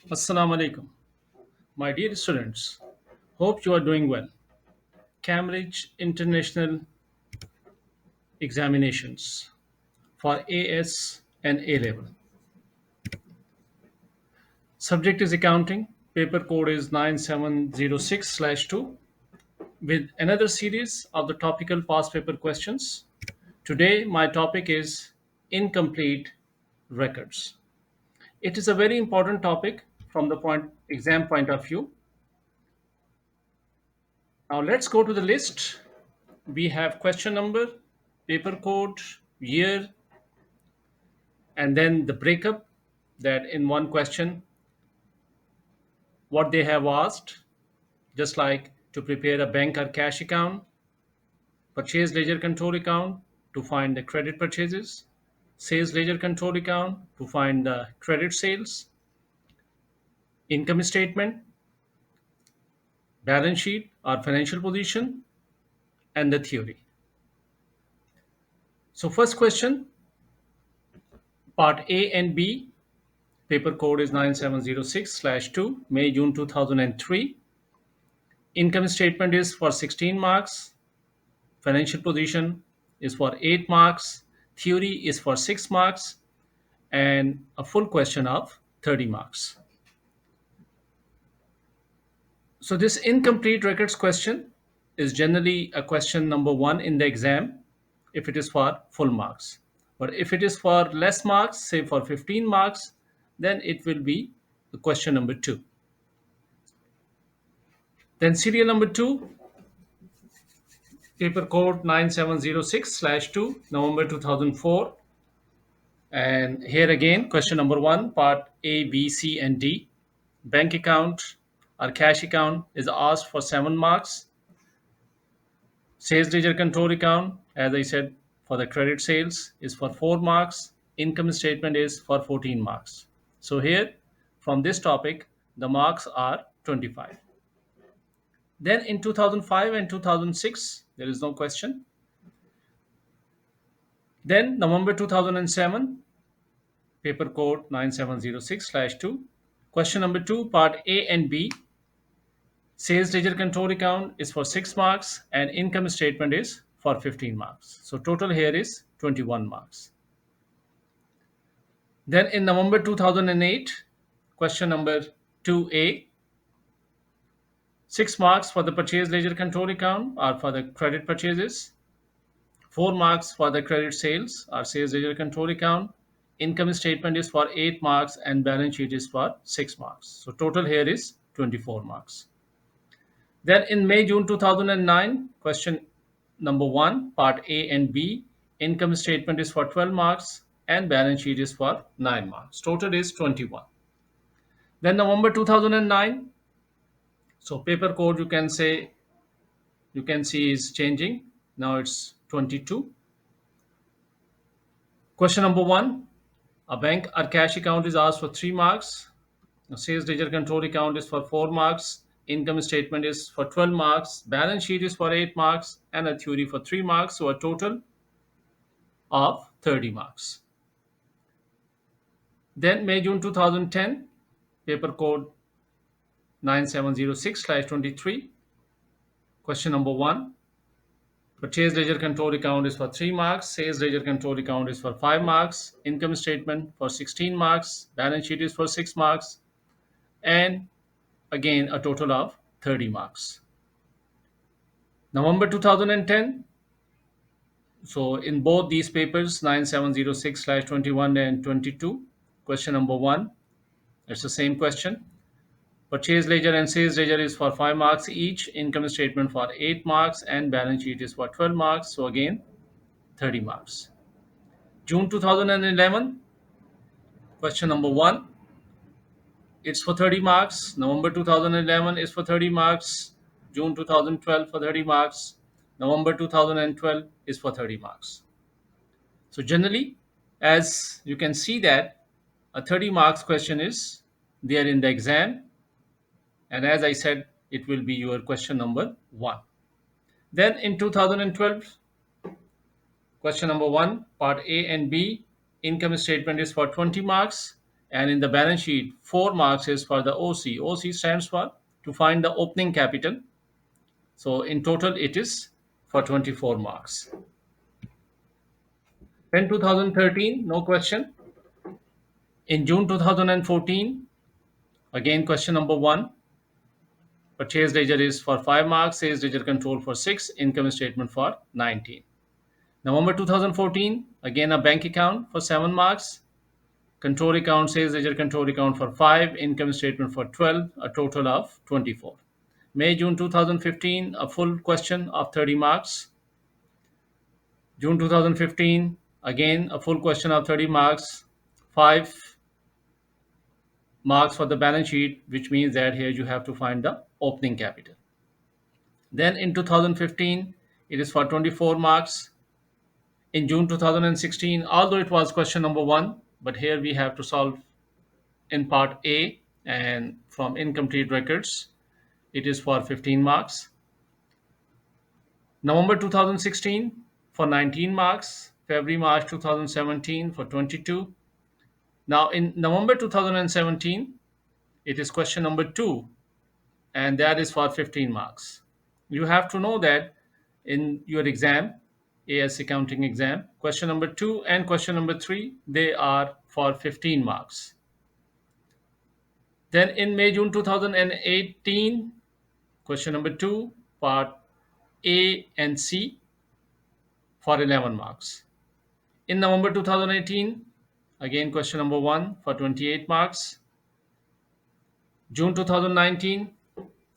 Assalamu alaikum. My dear students, hope you are doing well. Cambridge International Examinations for AS and A level. Subject is accounting. Paper code is 9706/2 with another series of the topical past paper questions. Today, my topic is incomplete records. It is a very important topic from the exam point of view. Now, let's go to the list. We have question number, paper code, year, and then the breakup that in one question, what they have asked, just like to prepare a bank or cash account, purchase ledger control account to find the credit purchases, sales ledger control account to find the credit sales, income statement, balance sheet or financial position, and the theory. So, first question, part A and B, paper code is 9706/2, May June 2003. Income statement is for 16 marks, financial position is for 8 marks, theory is for 6 marks, and a full question of 30 marks. So, this incomplete records question is generally a question number one in the exam if it is for full marks. But if it is for less marks, say for 15 marks, then it will be the question number two. Then, serial number two, paper code 9706/2, November 2004. And here again, question number one, part A, B, C, and D. Bank account or cash account is asked for 7 marks. Sales ledger control account, as I said, for the credit sales is for 4 marks. Income statement is for 14 marks. So here, from this topic, the marks are 25. Then in 2005 and 2006, there is no question. Then November 2007, paper code 9706/2. Question number 2, part A and B. Sales ledger control account is for 6 marks and income statement is for 15 marks. So total here is 21 marks. Then in November 2008, question number 2A, 6 marks for the purchase ledger control account or for the credit purchases, 4 marks for the credit sales or sales ledger control account. Income statement is for 8 marks and balance sheet is for 6 marks. So total here is 24 marks. Then in May, June 2009, question number 1, part A and B, income statement is for 12 marks and balance sheet is for 9 marks. Total is 21. Then November 2009, so paper code you can see is changing. Now it's 22. Question number 1, a bank or cash account is asked for 3 marks. A sales ledger control account is for 4 marks. Income statement is for 12 marks. Balance sheet is for 8 marks. And a theory for 3 marks. So a total of 30 marks. Then May June 2010, paper code 9706/23. Question number 1. Purchase ledger control account is for 3 marks. Sales ledger control account is for 5 marks. Income statement for 16 marks. Balance sheet is for 6 marks. And again, a total of 30 marks. November 2010. So in both these papers, 9706/21 and 22, question number 1, it's the same question. Purchase ledger and sales ledger is for 5 marks each, income statement for 8 marks, and balance sheet is for 12 marks. So again, 30 marks. June 2011, question number 1, it's for 30 marks. November 2011 is for 30 marks. June 2012 for 30 marks. November 2012 is for 30 marks. So generally, as you can see that a 30 marks question is there in the exam. And as I said, it will be your question number 1. Then in 2012, question number 1, part A and B, income statement is for 20 marks. And in the balance sheet, 4 marks is for the OC. OC stands for to find the opening capital. So in total, it is for 24 marks. Then 2013, no question. In June 2014, again question number 1, purchase ledger is for 5 marks, sales ledger control for 6, income statement for 19. November 2014, again a bank account for 7 marks, control account, sales ledger control account for 5, income statement for 12, a total of 24. May June 2015, a full question of 30 marks. June 2015, again a full question of 30 marks, 5 marks for the balance sheet, which means that here you have to find the opening capital. Then in 2015, it is for 24 marks. In June 2016, although it was question number 1, but here we have to solve in part A, and from incomplete records, it is for 15 marks. November 2016 for 19 marks. February March 2017 for 22. Now in November 2017, it is question number 2, and that is for 15 marks. You have to know that in your exam, AS accounting exam, question number 2 and question number 3, they are for 15 marks. Then in May June 2018, question number 2, part A and C for 11 marks. In November 2018, again question number 1 for 28 marks. June 2019,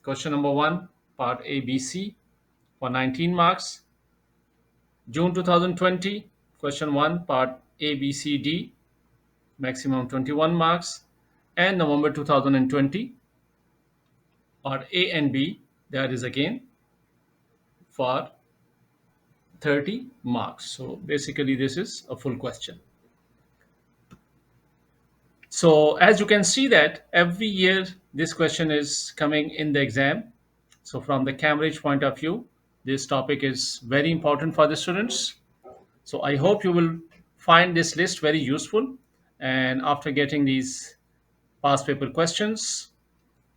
question number 1, part A, B, C for 19 marks. June 2020, question 1, part A, B, C, D, maximum 21 marks. And November 2020, part A and B, that is again for 30 marks. So basically, this is a full question. So as you can see that every year this question is coming in the exam. So from the Cambridge point of view, this topic is very important for the students. So I hope you will find this list very useful. And after getting these past paper questions,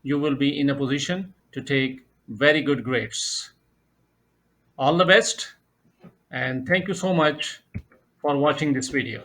you will be in a position to take very good grades. All the best, and thank you so much for watching this video.